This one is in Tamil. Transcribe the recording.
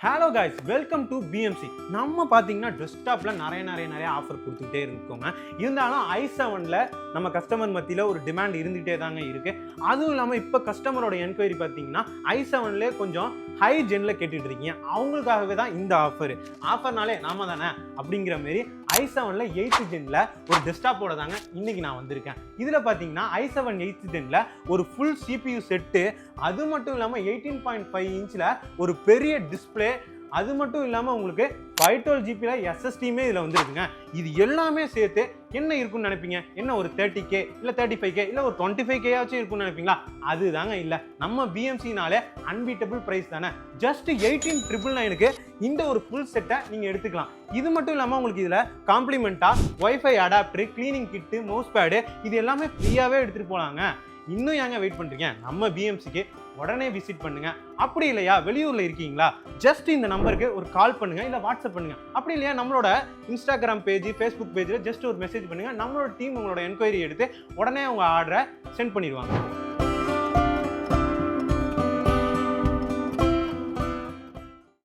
Hello guys, welcome to PMC. நம்ம பார்த்தீங்கன்னா டெஸ்க்டாப்பில் நிறைய ஆஃபர் கொடுத்துக்கிட்டே இருக்கோங்க. இருந்தாலும் i7ல் நம்ம கஸ்டமர் மத்தியில் ஒரு டிமாண்ட் இருந்துகிட்டே தாங்க இருக்குது. அதுவும் இல்லாமல் இப்போ கஸ்டமரோட என்கொயரி பார்த்தீங்கன்னா i7லே கொஞ்சம் ஹை ஜென்னில் கேட்டுட்டு இருக்கீங்க. அவங்களுக்காகவே தான் இந்த ஆஃபர்னாலே நாம தானே அப்படிங்கிற மாரி i7ல் 8th ஜென்னில் ஒரு டெஸ்க்டாப்போட தாங்க இன்றைக்கி நான் வந்திருக்கேன். இதில் பார்த்தீங்கன்னா i7 8th ஜென்னில் ஒரு ஃபுல் CPU செட்டு, அது மட்டும் இல்லாமல் 18.5 இன்ச்சில் ஒரு பெரிய டிஸ்பிளே, அது மட்டும் இல்லாமல் உங்களுக்கு 512 ஜிபியில் எஸ்எஸ்டியுமே இதில் வந்துருக்குங்க. இது எல்லாமே சேர்த்து என்ன இருக்குன்னு நினைப்பீங்க? என்ன ஒரு 30K இல்லை 35K இல்லை ஒரு 25K ஆச்சும் இருக்குன்னு நினைப்பீங்களா? அதுதாங்க இல்லை. நம்ம பிஎம்சினாலே அன்பீட்டபிள் ப்ரைஸ் தானே. ஜஸ்ட் 18,999க்கு இந்த ஒரு ஃபுல் செட்டை நீங்கள் எடுத்துக்கலாம். இது மட்டும் இல்லாமல் உங்களுக்கு இதில் காம்ப்ளிமெண்ட்டாக ஒய்ஃபை அடாப்டரு, கிளீனிங் கிட்டு, மவுஸ் பேடு இது எல்லாமே ஃப்ரீயாகவே எடுத்துகிட்டு போகலாங்க. இன்னும் ஏங்க வெயிட் பண்ணுறீங்க? நம்ம பிஎம்சிக்கு உடனே விசிட் பண்ணுங்க. அப்படி இல்லையா வெளியூர்ல இருக்கீங்களா, ஜஸ்ட் இந்த நம்பருக்கு ஒரு கால் பண்ணுங்க, இல்லை வாட்ஸ்அப் பண்ணுங்க. அப்படி இல்லையா நம்மளோட இன்ஸ்டாகிராம் பேஜ், ஃபேஸ்புக் பேஜில் ஜஸ்ட் ஒரு மெசேஜ் பண்ணுங்க. நம்மளோட டீம் உங்களோட என்கொயரி எடுத்து உடனே உங்க ஆர்டரை சென்ட் பண்ணிடுவாங்க.